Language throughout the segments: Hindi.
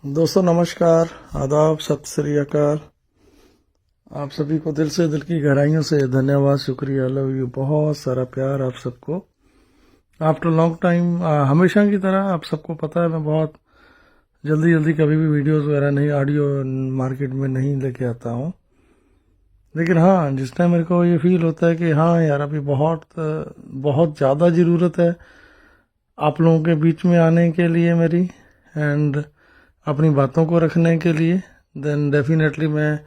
दोस्तों नमस्कार, आदाब, सत श्री अकाल। आप सभी को दिल से, दिल की गहराइयों से धन्यवाद, शुक्रिया, लव यू, बहुत सारा प्यार आप सबको। आफ्टर लॉन्ग टाइम, हमेशा की तरह आप सबको पता है मैं बहुत जल्दी जल्दी कभी भी वीडियोस वगैरह नहीं, ऑडियो मार्केट में नहीं लेके आता हूँ। लेकिन हाँ, जिस टाइम मेरे को ये फील होता है कि हाँ यार अभी बहुत बहुत ज़्यादा ज़रूरत है आप लोगों के बीच में आने के लिए मेरी, एंड अपनी बातों को रखने के लिए, देन डेफिनेटली मैं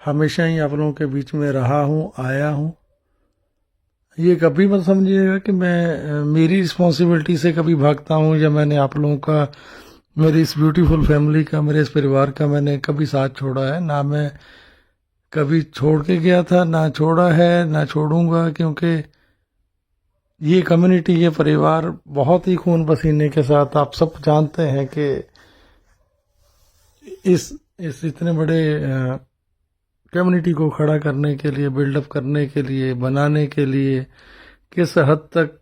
हमेशा ही आप लोगों के बीच में रहा हूँ, आया हूँ। ये कभी मत समझिएगा कि मैं मेरी रिस्पॉन्सिबिलिटी से कभी भागता हूँ या मैंने आप लोगों का, मेरी इस ब्यूटीफुल फैमिली का, मेरे इस परिवार का मैंने कभी साथ छोड़ा है। ना मैं कभी छोड़ के गया था, ना छोड़ा है, ना छोड़ूंगा, क्योंकि ये कम्युनिटी, ये परिवार बहुत ही खून पसीने के साथ, आप सब जानते हैं कि इस इतने बड़े कम्युनिटी को खड़ा करने के लिए, बिल्डअप करने के लिए, बनाने के लिए किस हद तक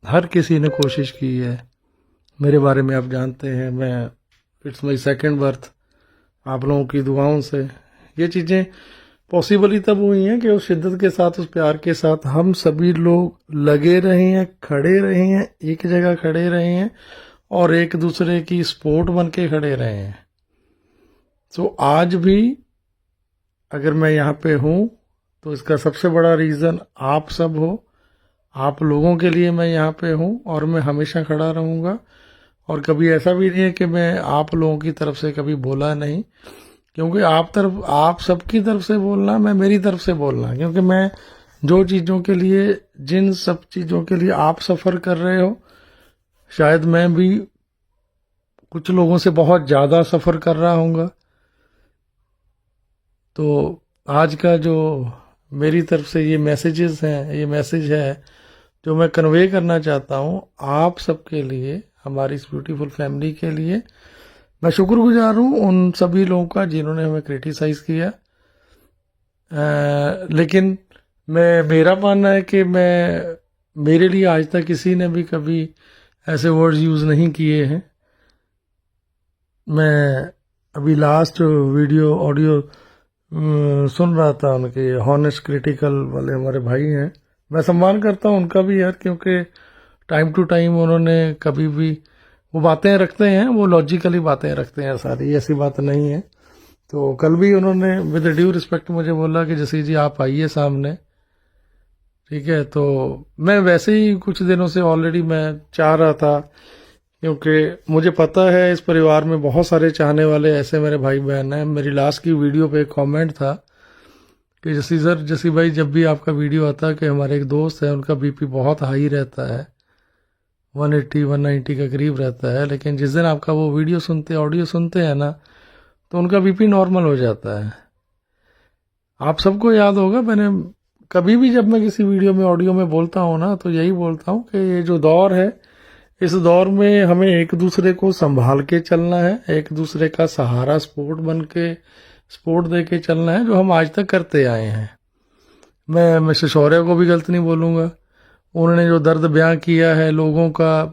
हर किसी ने कोशिश की है। मेरे बारे में आप जानते हैं, मैं इट्स माई सेकेंड बर्थ। आप लोगों की दुआओं से ये चीज़ें पॉसिबल ही तब हुई हैं कि उस शिद्दत के साथ, उस प्यार के साथ हम सभी लोग लगे रहे हैं, खड़े रहे हैं, एक जगह खड़े रहे हैं और एक दूसरे की सपोर्ट बन के खड़े रहे हैं। तो आज भी अगर मैं यहाँ पे हूँ तो इसका सबसे बड़ा रीज़न आप सब हो। आप लोगों के लिए मैं यहाँ पे हूँ और मैं हमेशा खड़ा रहूँगा। और कभी ऐसा भी नहीं है कि मैं आप लोगों की तरफ से कभी बोला नहीं, क्योंकि आप सबकी तरफ से बोलना, मैं मेरी तरफ से बोलना, क्योंकि मैं जो चीज़ों के लिए, जिन सब चीज़ों के लिए आप सफ़र कर रहे हो, शायद मैं भी कुछ लोगों से बहुत ज़्यादा सफ़र कर रहा हूँगा। तो आज का जो मेरी तरफ से ये मैसेजेस हैं, ये मैसेज है जो मैं कन्वे करना चाहता हूँ आप सबके लिए, हमारी इस ब्यूटीफुल फैमिली के लिए। मैं शुक्रगुजार हूँ उन सभी लोगों का जिन्होंने हमें क्रिटिसाइज़ किया, लेकिन मेरा मानना है कि मेरे लिए आज तक किसी ने भी कभी ऐसे वर्ड्स यूज़ नहीं किए हैं। मैं अभी लास्ट वीडियो ऑडियो सुन रहा था उनके, हॉनेस्ट क्रिटिकल वाले हमारे भाई हैं, मैं सम्मान करता हूँ उनका भी यार, क्योंकि टाइम टू टाइम उन्होंने कभी भी वो बातें रखते हैं, वो लॉजिकली बातें रखते हैं, सारी ऐसी बात नहीं है। तो कल भी उन्होंने विद ड्यू रिस्पेक्ट मुझे बोला कि जसी जी आप आइए सामने, ठीक है। तो मैं वैसे ही कुछ दिनों से ऑलरेडी मैं चाह रहा था, क्योंकि मुझे पता है इस परिवार में बहुत सारे चाहने वाले ऐसे मेरे भाई बहन हैं। मेरी लास्ट की वीडियो पे एक कमेंट था कि जसी भाई जब भी आपका वीडियो आता है कि हमारे एक दोस्त है, उनका बीपी बहुत हाई रहता है, 180-190 के करीब रहता है, लेकिन जिस दिन आपका वो वीडियो सुनते, ऑडियो सुनते हैं ना, तो उनका बीपी नॉर्मल हो जाता है। आप सबको याद होगा, मैंने कभी भी जब मैं किसी वीडियो में, ऑडियो में बोलता हूँ ना, तो यही बोलता हूँ कि ये जो दौर है, इस दौर में हमें एक दूसरे को संभाल के चलना है, एक दूसरे का सहारा, सपोर्ट बन के, सपोर्ट दे के चलना है, जो हम आज तक करते आए हैं। मैं मिस्टर शौर्य को भी गलत नहीं बोलूँगा, उन्होंने जो दर्द बयां किया है लोगों का,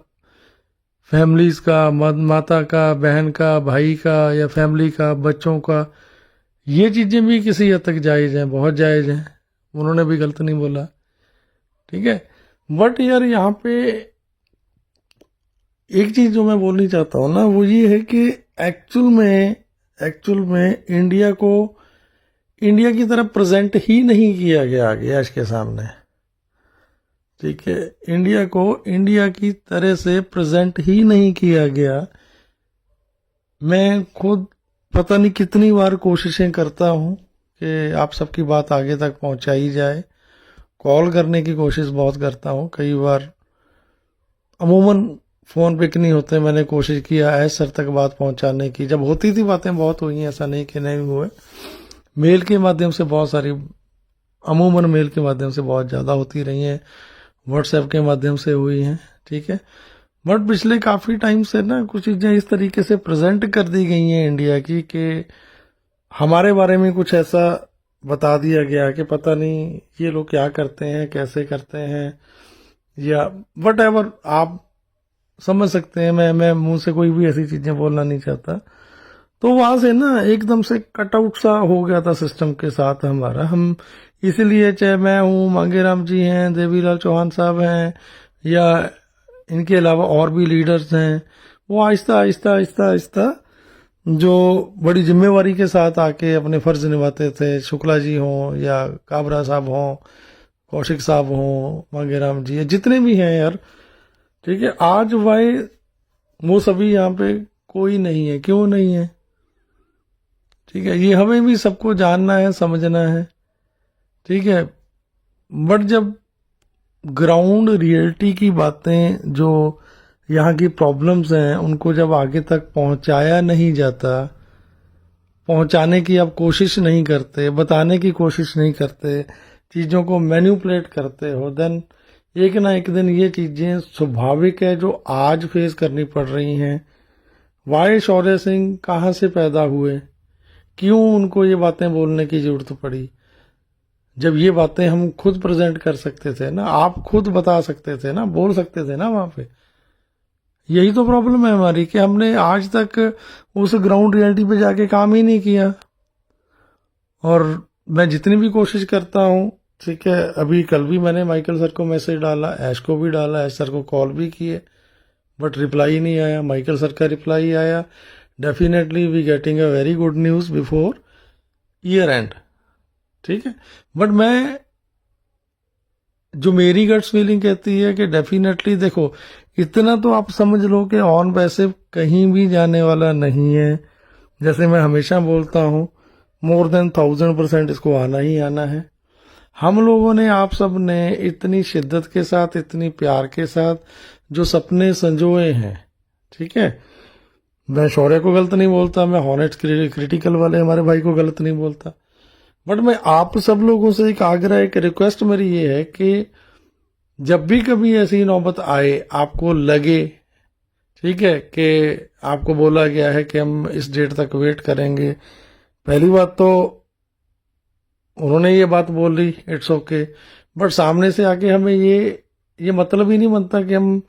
फैमिलीज़ का, माता का, बहन का, भाई का, या फैमिली का, बच्चों का, ये चीज़ें भी किसी हद तक जायज़ हैं, बहुत जायज़ हैं, उन्होंने भी गलत नहीं बोला, ठीक है। बट यार यहाँ पे एक चीज़ जो मैं बोलनी चाहता हूँ ना, वो ये है कि एक्चुअल में इंडिया की तरफ प्रेजेंट ही नहीं किया गया आगे आज के सामने, ठीक है। इंडिया को इंडिया की तरह से प्रेजेंट ही नहीं किया गया। मैं खुद पता नहीं कितनी बार कोशिशें करता हूँ कि आप सबकी बात आगे तक पहुँचाई जाए, कॉल करने की कोशिश बहुत करता हूँ, कई बार अमूमन फ़ोन पिक नहीं होते, मैंने कोशिश किया है सर तक बात पहुंचाने की, जब होती थी बातें बहुत हुई हैं, ऐसा नहीं कि नहीं हुए। मेल के माध्यम से बहुत सारी, अमूमन मेल के माध्यम से बहुत ज़्यादा होती रही हैं, व्हाट्सएप के माध्यम से हुई हैं, ठीक है। बट पिछले काफ़ी टाइम से ना कुछ चीज़ें इस तरीके से प्रेजेंट कर दी गई हैं इंडिया की कि हमारे बारे में कुछ ऐसा बता दिया गया कि पता नहीं ये लोग क्या करते हैं, कैसे करते हैं, या वट एवर, आप समझ सकते हैं। मैं मुंह से कोई भी ऐसी चीज़ें बोलना नहीं चाहता, तो वहां से ना एकदम से कटआउट सा हो गया था सिस्टम के साथ हमारा। हम इसीलिए, चाहे मैं हूँ, मांगेराम जी हैं, देवीलाल चौहान साहब हैं, या इनके अलावा और भी लीडर्स हैं, वो आहिस्ता आहिस्ता आहिस्ता आहिस्ता जो बड़ी जिम्मेवारी के साथ आके अपने फर्ज निभाते थे, शुक्ला जी हों या काबरा साहब हों, कौशिक साहब हों, मांगेराम जी, जितने भी हैं यार, ठीक है, आज भाई वो सभी यहाँ पे कोई नहीं है। क्यों नहीं है? ठीक है, ये हमें भी सबको जानना है, समझना है, ठीक है। बट जब ग्राउंड रियलिटी की बातें, जो यहाँ की प्रॉब्लम्स हैं, उनको जब आगे तक पहुंचाया नहीं जाता, पहुंचाने की आप कोशिश नहीं करते, बताने की कोशिश नहीं करते, चीज़ों को मैन्युपुलेट करते हो, देन एक ना एक दिन ये चीज़ें स्वाभाविक है जो आज फेस करनी पड़ रही हैं। वाई शौर्य सिंह कहाँ से पैदा हुए? क्यों उनको ये बातें बोलने की जरूरत पड़ी, जब ये बातें हम खुद प्रेजेंट कर सकते थे ना, आप खुद बता सकते थे ना, बोल सकते थे ना वहां पे। यही तो प्रॉब्लम है हमारी कि हमने आज तक उस ग्राउंड रियलिटी पे जाके काम ही नहीं किया। और मैं जितनी भी कोशिश करता हूँ, ठीक है, अभी कल भी मैंने माइकल सर को मैसेज डाला, ऐश को भी डाला, ऐश सर को कॉल भी किए, बट रिप्लाई नहीं आया। माइकल सर का रिप्लाई आया, definitely we getting a very good news before year end, ठीक है। बट मैं, जो मेरी गट्स फीलिंग कहती है कि डेफिनेटली देखो, इतना तो आप समझ लो कि ऑन पैसिव कहीं भी जाने वाला नहीं है। जैसे मैं हमेशा बोलता हूँ, मोर देन 1000% इसको आना ही आना है। हम लोगों ने, आप सब ने इतनी शिद्दत के साथ, इतनी प्यार के साथ जो सपने संजोए हैं, ठीक है, मैं शौर्य को गलत नहीं बोलता, मैं हॉनेस्ट क्रिटिकल वाले हमारे भाई को गलत नहीं बोलता, बट मैं आप सब लोगों से एक आग्रह, एक रिक्वेस्ट मेरी ये है कि जब भी कभी ऐसी नौबत आए, आपको लगे, ठीक है, कि आपको बोला गया है कि हम इस डेट तक वेट करेंगे, पहली बात तो उन्होंने ये बात बोल ली, इट्स ओके, बट सामने से आके हमें ये मतलब ही नहीं बनता कि हम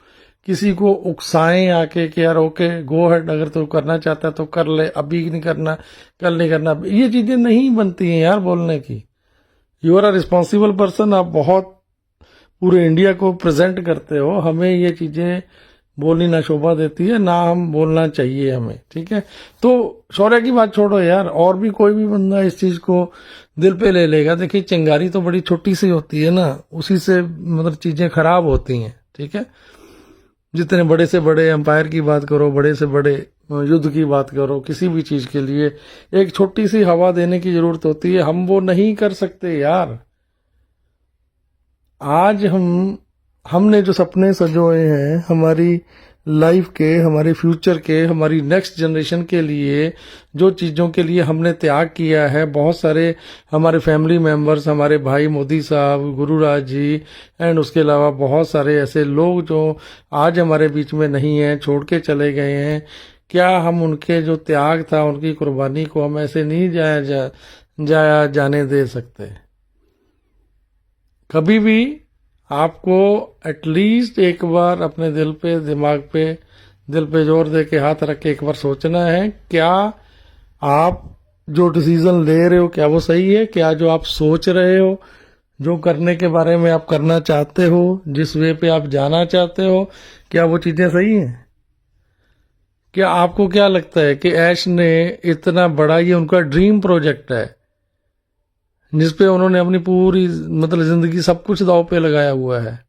किसी को उकसाएं आके कि यार ओके गो हेड, अगर तू करना चाहता है तो कर ले, अभी नहीं करना, कल नहीं करना, ये चीजें नहीं बनती हैं यार बोलने की। You are a responsible person, आप बहुत पूरे इंडिया को प्रेजेंट करते हो, हमें ये चीजें बोलनी ना शोभा देती है, ना हम बोलना चाहिए हमें, ठीक है। तो शौर्य की बात छोड़ो यार, और भी कोई भी बंदा इस चीज को दिल पे ले लेगा, देखिए चिंगारी तो बड़ी छोटी सी होती है ना, उसी से मतलब चीजें खराब होती हैं, ठीक है। जितने बड़े से बड़े एम्पायर की बात करो, बड़े से बड़े युद्ध की बात करो, किसी भी चीज के लिए एक छोटी सी हवा देने की जरूरत होती है, हम वो नहीं कर सकते यार। आज हमने जो सपने सजोए हैं हमारी लाइफ के, हमारे फ्यूचर के, हमारी नेक्स्ट जनरेशन के लिए, जो चीज़ों के लिए हमने त्याग किया है, बहुत सारे हमारे फैमिली मेंबर्स, हमारे भाई मोदी साहब, गुरुराज जी, एंड उसके अलावा बहुत सारे ऐसे लोग जो आज हमारे बीच में नहीं हैं, छोड़ के चले गए हैं, क्या हम उनके जो त्याग था, उनकी कुर्बानी को हम ऐसे नहीं जाया जाने दे सकते? कभी भी आपको एटलीस्ट एक बार अपने दिल पे, दिमाग पे, दिल पे जोर दे के हाथ रख के एक बार सोचना है, क्या आप जो डिसीजन ले रहे हो क्या वो सही है? क्या जो आप सोच रहे हो, जो करने के बारे में आप करना चाहते हो, जिस वे पे आप जाना चाहते हो, क्या वो चीजें सही हैं? क्या आपको क्या लगता है कि ऐश ने इतना बड़ा, ये उनका ड्रीम प्रोजेक्ट है जिसपे उन्होंने अपनी पूरी मतलब जिंदगी सब कुछ दांव पे लगाया हुआ है।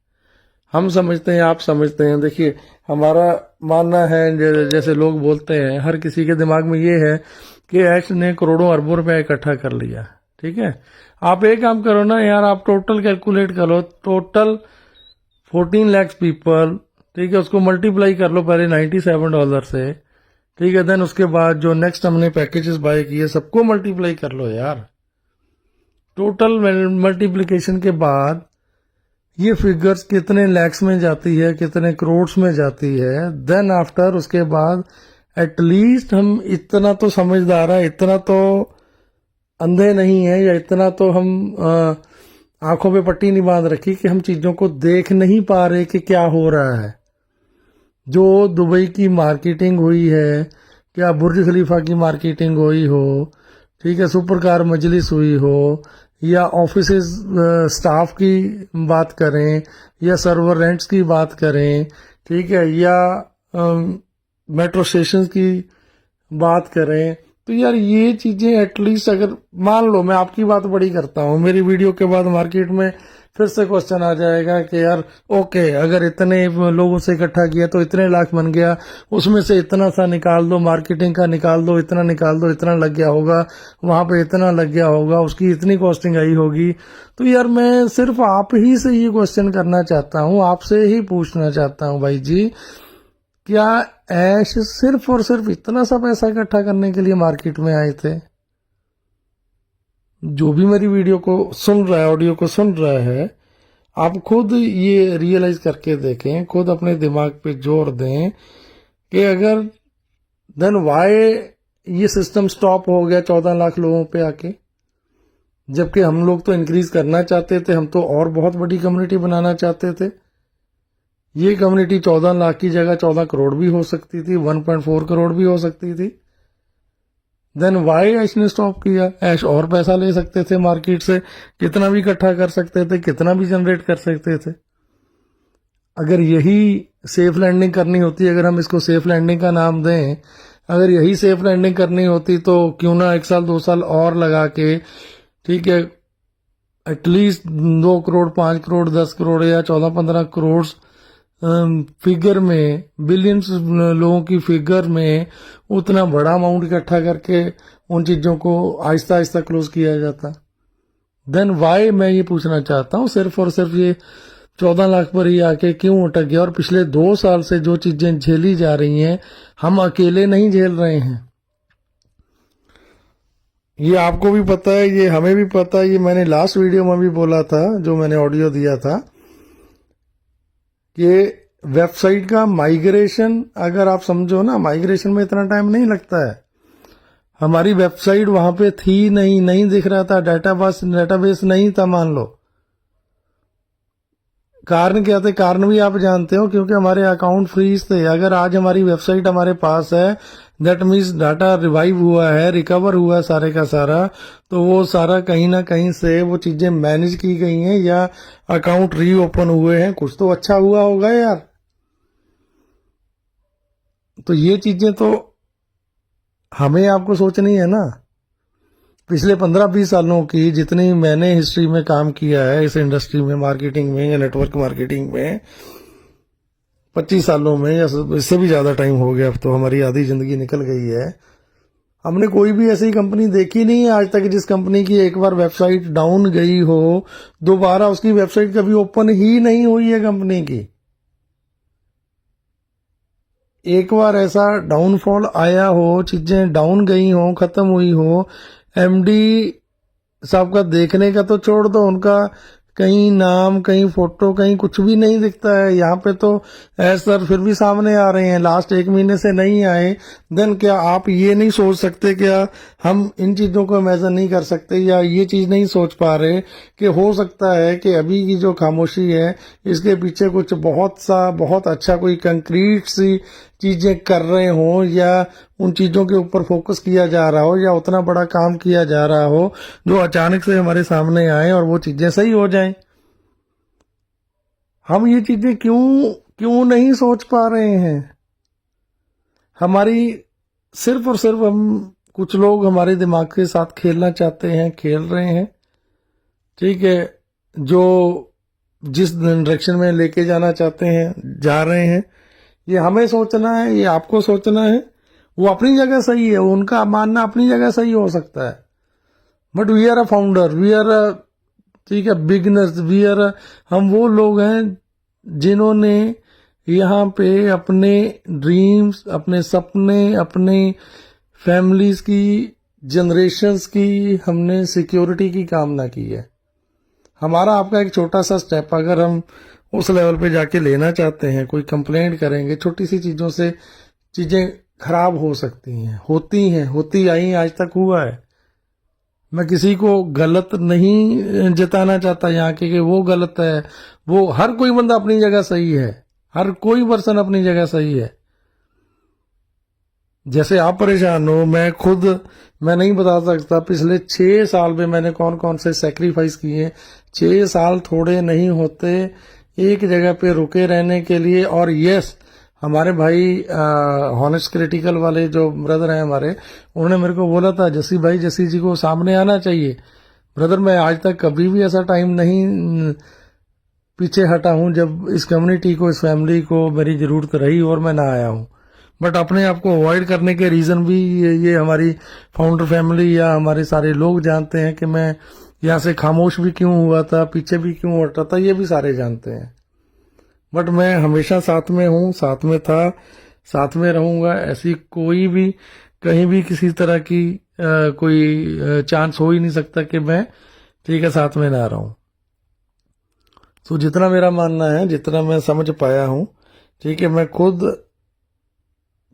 हम समझते हैं, आप समझते हैं, देखिए हमारा मानना है, जैसे लोग बोलते हैं, हर किसी के दिमाग में ये है कि ऐश ने करोड़ों अरबों रुपया इकट्ठा कर लिया, ठीक है। आप एक काम करो ना यार, आप टोटल कैलकुलेट करो, टोटल 14 लाख पीपल, ठीक है, उसको मल्टीप्लाई कर लो पहले $97 से, ठीक है, देन उसके बाद जो नेक्स्ट हमने पैकेजेस बाय किए सबको मल्टीप्लाई कर लो यार। टोटल मल्टीप्लिकेशन के बाद ये फिगर्स कितने लैक्स में जाती है, कितने करोड़ में जाती है, देन आफ्टर उसके बाद एटलीस्ट हम इतना तो समझदार है, इतना तो अंधे नहीं है, या इतना तो हम आंखों पे पट्टी नहीं बांध रखी कि हम चीजों को देख नहीं पा रहे कि क्या हो रहा है। जो दुबई की मार्केटिंग हुई है, क्या बुर्ज खलीफा की मार्केटिंग हुई हो, ठीक है, सुपर कार मजलिस हुई हो, या ऑफिस स्टाफ की बात करें, या सर्वर रेंट्स की बात करें, ठीक है, या मेट्रो स्टेशन की बात करें, तो यार ये चीजें एटलीस्ट, अगर मान लो मैं आपकी बात बड़ी करता हूँ, मेरी वीडियो के बाद मार्केट में फिर से क्वेश्चन आ जाएगा कि यार ओके, अगर इतने लोगों से इकट्ठा किया तो इतने लाख बन गया, उसमें से इतना सा निकाल दो, मार्केटिंग का निकाल दो, इतना निकाल दो, इतना लग गया होगा, वहां पे इतना लग गया होगा, उसकी इतनी कॉस्टिंग आई होगी। तो यार मैं सिर्फ आप ही से ये क्वेश्चन करना चाहता हूँ, आपसे ही पूछना चाहता हूँ भाई जी, क्या ऐश सिर्फ और सिर्फ इतना सा पैसा इकट्ठा करने के लिए मार्केट में आए थे? जो भी मेरी वीडियो को सुन रहा है, ऑडियो को सुन रहा है, आप खुद ये रियलाइज करके देखें, खुद अपने दिमाग पे जोर दें कि अगर देन वाई ये सिस्टम स्टॉप हो गया 14 लाख लोगों पे आके, जबकि हम लोग तो इंक्रीज करना चाहते थे, हम तो और बहुत बड़ी कम्युनिटी बनाना चाहते थे। ये कम्युनिटी 14 लाख की जगह 14 करोड़ भी हो सकती थी, 1.4 करोड़ भी हो सकती थी। देन वाई ऐश ने स्टॉप किया? ऐश और पैसा ले सकते थे मार्केट से, कितना भी इकट्ठा कर सकते थे, कितना भी जनरेट कर सकते थे। अगर यही सेफ लैंडिंग करनी होती, अगर हम इसको सेफ लैंडिंग का नाम दें, अगर यही सेफ लैंडिंग करनी होती तो क्यों ना 1 साल 2 साल और लगा के, ठीक है, एटलीस्ट 2 करोड़ 5 करोड़ 10 करोड़ या 14-15 करोड़ फिगर में, बिलियंस लोगों की फिगर में उतना बड़ा अमाउंट इकट्ठा करके उन चीजों को आहिस्ता आहिस्ता क्लोज किया जाता। देन वाई, मैं ये पूछना चाहता हूँ, सिर्फ और सिर्फ ये 14 लाख पर ही आके क्यों अटक गया? और पिछले 2 साल से जो चीजें झेली जा रही हैं, हम अकेले नहीं झेल रहे हैं। ये आपको भी पता है, ये हमें भी पता है। ये मैंने लास्ट वीडियो में भी बोला था, जो मैंने ऑडियो दिया था, कि वेबसाइट का माइग्रेशन, अगर आप समझो ना, माइग्रेशन में इतना टाइम नहीं लगता है। हमारी वेबसाइट वहां पे थी नहीं दिख रहा था, डेटाबेस नहीं था, मान लो। कारण क्या थे? कारण भी आप जानते हो, क्योंकि हमारे अकाउंट फ्रीज थे। अगर आज हमारी वेबसाइट हमारे पास है, दैट मीन्स डाटा रिवाइव हुआ है, रिकवर हुआ है सारे का सारा, तो वो सारा कहीं ना कहीं से वो चीजें मैनेज की गई हैं या अकाउंट रीओपन हुए हैं, कुछ तो अच्छा हुआ होगा यार। तो ये चीजें तो हमें आपको सोचनी है ना। पिछले 15-20 सालों की जितनी मैंने हिस्ट्री में काम किया है इस इंडस्ट्री में, मार्केटिंग में या नेटवर्क मार्केटिंग में, 25 सालों में या इससे भी ज्यादा टाइम हो गया, अब तो हमारी आधी जिंदगी निकल गई है। हमने कोई भी ऐसी कंपनी देखी नहीं है आज तक जिस कंपनी की एक बार वेबसाइट डाउन गई हो, दोबारा उसकी वेबसाइट कभी ओपन ही नहीं हुई है कंपनी की। एक बार ऐसा डाउनफॉल आया हो, चीजें डाउन गई हो, खत्म हुई हो, एमडी साहब का देखने का तो छोड़ दो, उनका कहीं नाम, कहीं फोटो, कहीं कुछ भी नहीं दिखता है। यहाँ पे तो सर फिर भी सामने आ रहे हैं, लास्ट 1 महीने से नहीं आए। देन क्या आप ये नहीं सोच सकते, क्या हम इन चीजों को इमेजिन नहीं कर सकते, या ये चीज नहीं सोच पा रहे कि हो सकता है कि अभी की जो खामोशी है, इसके पीछे कुछ बहुत अच्छा कोई कंक्रीट सी चीजें कर रहे हो, या उन चीजों के ऊपर फोकस किया जा रहा हो, या उतना बड़ा काम किया जा रहा हो जो अचानक से हमारे सामने आए और वो चीजें सही हो जाएं। हम ये चीजें क्यों नहीं सोच पा रहे हैं? हमारी सिर्फ और सिर्फ हम कुछ लोग हमारे दिमाग के साथ खेलना चाहते हैं, खेल रहे हैं, ठीक है, जो जिस डायरेक्शन में लेके जाना चाहते हैं जा रहे हैं। ये हमें सोचना है, ये आपको सोचना है। वो अपनी जगह सही है, उनका मानना अपनी जगह सही हो सकता है, but we are a founder, we are a, ठीक है, बिगनर्स, वी आर, हम वो लोग हैं जिन्होंने यहाँ पे अपने ड्रीम्स, अपने सपने, अपने फैमिलीज की, जनरेशन्स की हमने सिक्योरिटी की कामना की है। हमारा आपका एक छोटा सा स्टेप, अगर हम उस लेवल पे जाके लेना चाहते हैं, कोई कंप्लेंट करेंगे, छोटी सी चीजों से चीजें खराब हो सकती हैं, होती आई, आज तक हुआ है। मैं किसी को गलत नहीं जताना चाहता यहाँ के कि वो गलत है, वो हर कोई बंदा अपनी जगह सही है, हर कोई पर्सन अपनी जगह सही है, जैसे आप परेशान हो, मैं नहीं बता सकता पिछले 6 साल में मैंने कौन कौन से सेक्रीफाइस किए। 6 साल थोड़े नहीं होते एक जगह पे रुके रहने के लिए। और यस, हमारे भाई हॉनेस्ट क्रिटिकल वाले जो ब्रदर हैं हमारे, उन्होंने मेरे को बोला था जसी भाई, जसी जी को सामने आना चाहिए। ब्रदर, मैं आज तक कभी भी ऐसा टाइम नहीं पीछे हटा हूं जब इस कम्युनिटी को, इस फैमिली को मेरी जरूरत रही और मैं ना आया हूं। बट अपने आप को अवॉइड करने के रीजन भी ये हमारी फाउंडर फैमिली या हमारे सारे लोग जानते हैं कि मैं यहाँ से खामोश भी क्यों हुआ था, पीछे भी क्यों हटा था, ये भी सारे जानते हैं। बट मैं हमेशा साथ में हूँ, साथ में था, साथ में रहूंगा। ऐसी कोई भी कहीं भी किसी तरह की कोई चांस हो ही नहीं सकता कि मैं ठीक है साथ में ना रहूं। तो जितना मेरा मानना है, जितना मैं समझ पाया हूँ, ठीक है, मैं खुद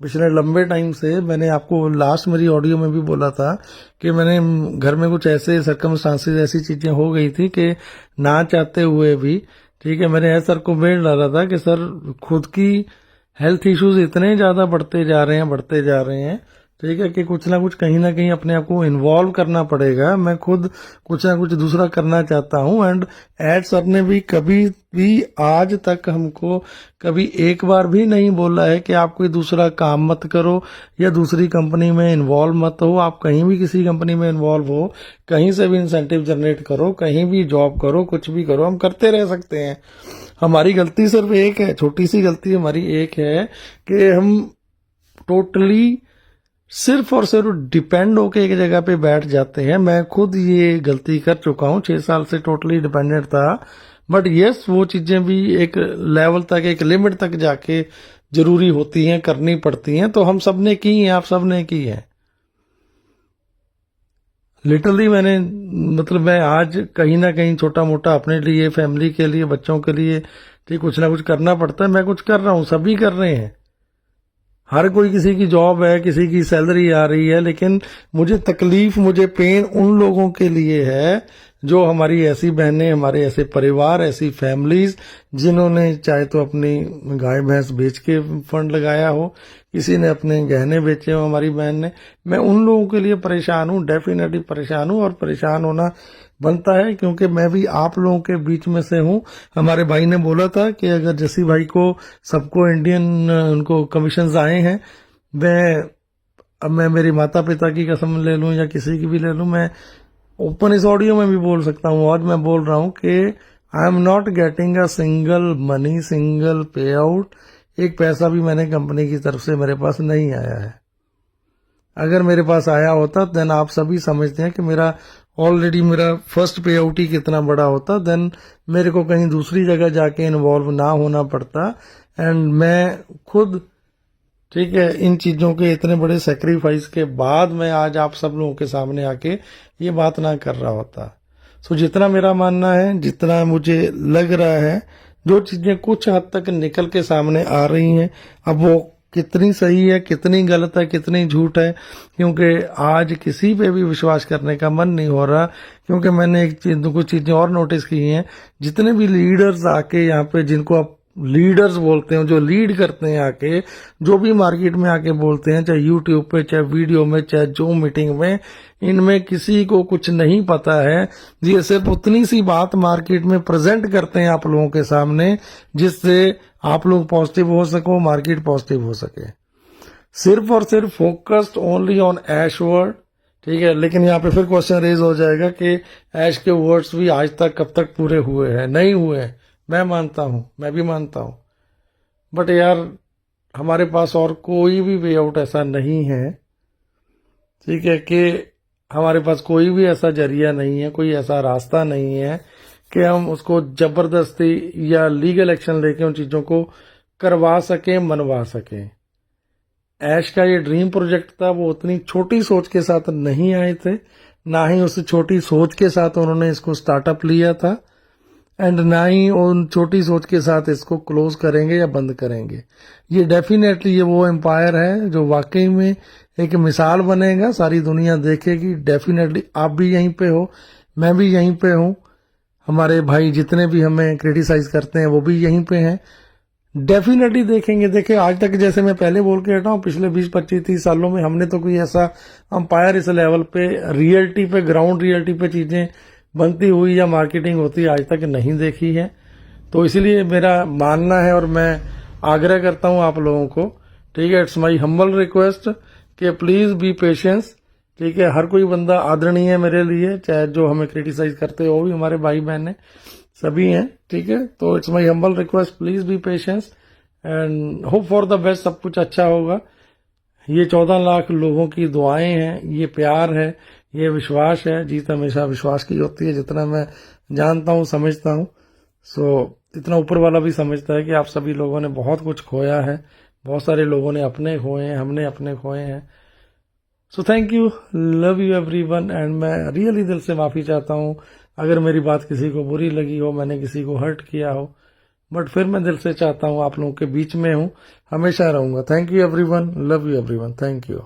पिछले लंबे टाइम से, मैंने आपको लास्ट मेरी ऑडियो में भी बोला था कि मैंने घर में कुछ ऐसे सर्कमस्टांसेस, ऐसी चीजें हो गई थी कि ना चाहते हुए भी, ठीक है, मैंने सर को मेल डाला था कि सर खुद की हेल्थ इश्यूज इतने ज्यादा बढ़ते जा रहे हैं, ठीक है, कि कुछ ना कुछ कहीं ना कहीं अपने आप को इन्वॉल्व करना पड़ेगा। मैं खुद कुछ ना कुछ दूसरा करना चाहता हूं। एंड एड सर ने भी कभी भी आज तक हमको कभी एक बार भी नहीं बोला है कि आप कोई दूसरा काम मत करो या दूसरी कंपनी में इन्वॉल्व मत हो। आप कहीं भी किसी कंपनी में इन्वॉल्व हो, कहीं से भी इंसेंटिव जनरेट करो, कहीं भी जॉब करो, कुछ भी करो, हम करते रह सकते हैं। हमारी गलती सिर्फ एक है, छोटी सी गलती हमारी एक है कि हम टोटली सिर्फ और सिर्फ डिपेंड होके एक जगह पे बैठ जाते हैं। मैं खुद ये गलती कर चुका हूँ, 6 साल से टोटली डिपेंडेंट था। बट यस, वो चीजें भी एक लेवल तक, एक लिमिट तक जाके जरूरी होती हैं, करनी पड़ती हैं। तो हम सब ने की हैं, आप सब ने की है। लिटरली मैंने, मतलब मैं आज कहीं ना कहीं छोटा मोटा अपने लिए, फैमिली के लिए, बच्चों के लिए, ठीक, कुछ ना कुछ करना पड़ता है। मैं कुछ कर रहा हूँ, सभी कर रहे हैं। हर कोई, किसी की जॉब है, किसी की सैलरी आ रही है, लेकिन मुझे तकलीफ, मुझे पेन उन लोगों के लिए है जो हमारी ऐसी बहनें, हमारे ऐसे परिवार, ऐसी फैमिलीज जिन्होंने चाहे तो अपनी गाय भैंस बेच के फंड लगाया हो, किसी ने अपने गहने बेचे हो, हमारी बहन ने। मैं उन लोगों के लिए परेशान हूँ, डेफिनेटली परेशान हूँ, और परेशान होना बनता है क्योंकि मैं भी आप लोगों के बीच में से हूँ। हमारे भाई ने बोला था कि अगर जसी भाई को, सबको इंडियन उनको कमीशंस आए हैं, अब मैं मेरी माता पिता की कसम ले लूं या किसी की भी ले लूं, मैं ओपन इस ऑडियो में भी बोल सकता हूँ, आज मैं बोल रहा हूँ कि I am not getting a single money, single पे आउट। एक पैसा भी मैंने कंपनी की तरफ से मेरे पास नहीं आया है। अगर मेरे पास आया होता देन आप सभी समझते हैं कि मेरा ऑलरेडी मेरा फर्स्ट पे आउट ही कितना बड़ा होता, देन मेरे को कहीं दूसरी जगह जाके इन्वॉल्व ना होना पड़ता। एंड मैं खुद, ठीक है, इन चीजों के इतने बड़े सेक्रीफाइस के बाद मैं आज आप सब लोगों के सामने आके ये बात ना कर रहा होता। सो जितना मेरा मानना है, जितना मुझे लग रहा है, जो चीजें कुछ हद तक निकल के सामने आ रही हैं, अब वो कितनी सही है, कितनी गलत है, कितनी झूठ है, क्योंकि आज किसी पे भी विश्वास करने का मन नहीं हो रहा। क्योंकि मैंने कुछ चीजें और नोटिस की हैं, जितने भी लीडर्स आके यहाँ पे, जिनको आप लीडर्स बोलते हैं, जो लीड करते हैं आके, जो भी मार्केट में आके बोलते हैं, चाहे यूट्यूब पे, चाहे वीडियो में, चाहे जो मीटिंग में, इनमें किसी को कुछ नहीं पता है। ये सिर्फ उतनी सी बात मार्केट में प्रेजेंट करते हैं आप लोगों के सामने, जिससे आप लोग पॉजिटिव हो सको, मार्केट पॉजिटिव हो सके। सिर्फ और सिर्फ focused only on ash word, ठीक है। लेकिन यहाँ पे फिर क्वेश्चन रेज हो जाएगा कि ऐश के वर्ड्स भी आज तक कब तक पूरे हुए हैं? नहीं हुए हैं, मैं मानता हूं, मैं भी मानता हूं। बट यार, हमारे पास और कोई भी वे आउट ऐसा नहीं है, ठीक है, कि हमारे पास कोई भी ऐसा जरिया नहीं है, कोई ऐसा रास्ता नहीं है कि हम उसको जबरदस्ती या लीगल एक्शन लेके उन चीजों को करवा सकें, मनवा सकें। ऐश का ये ड्रीम प्रोजेक्ट था, वो उतनी छोटी सोच के साथ नहीं आए थे, ना ही उस छोटी सोच के साथ उन्होंने इसको स्टार्टअप लिया था, एंड ना ही उन छोटी सोच के साथ इसको क्लोज करेंगे या बंद करेंगे। ये डेफिनेटली ये वो एम्पायर है जो वाकई में एक मिसाल बनेगा, सारी दुनिया देखेगी। डेफिनेटली आप भी यहीं पे हो, मैं भी यहीं पे हूं, हमारे भाई जितने भी हमें क्रिटिसाइज करते हैं वो भी यहीं पे हैं। डेफिनेटली देखेंगे। देखिए आज तक जैसे मैं पहले बोल के हटा हूँ, पिछले 20-25-30 सालों में हमने तो कोई ऐसा अंपायर इस लेवल पे रियलिटी पे, ग्राउंड रियलिटी पे चीजें बनती हुई या मार्केटिंग होती आज तक नहीं देखी है। तो इसलिए मेरा मानना है और मैं आग्रह करता हूँ आप लोगों को, ठीक है, इट्स माई हम्बल रिक्वेस्ट कि प्लीज बी पेशेंस, ठीक है। हर कोई बंदा आदरणीय है मेरे लिए, चाहे जो हमें क्रिटिसाइज करते हो वो भी हमारे भाई बहन है, सभी हैं, ठीक है। तो it's my humble request, please be patience and hope for the best. सब कुछ अच्छा होगा। ये 14 लाख लोगों की दुआएं हैं, ये प्यार है, ये विश्वास है। जीत हमेशा विश्वास की होती है, जितना मैं जानता हूँ, समझता हूँ। सो इतना ऊपर वाला भी समझता है कि आप सभी लोगों ने बहुत कुछ खोया है, बहुत सारे लोगों ने अपने खोए हैं, हमने अपने खोए हैं। So thank you, love you everyone. And मैं रियली दिल से माफी चाहता हूँ अगर मेरी बात किसी को बुरी लगी हो, मैंने किसी को हर्ट किया हो, बट फिर मैं दिल से चाहता हूँ आप लोगों के बीच में हूँ, हमेशा रहूंगा। Thank you everyone, love you everyone, thank you.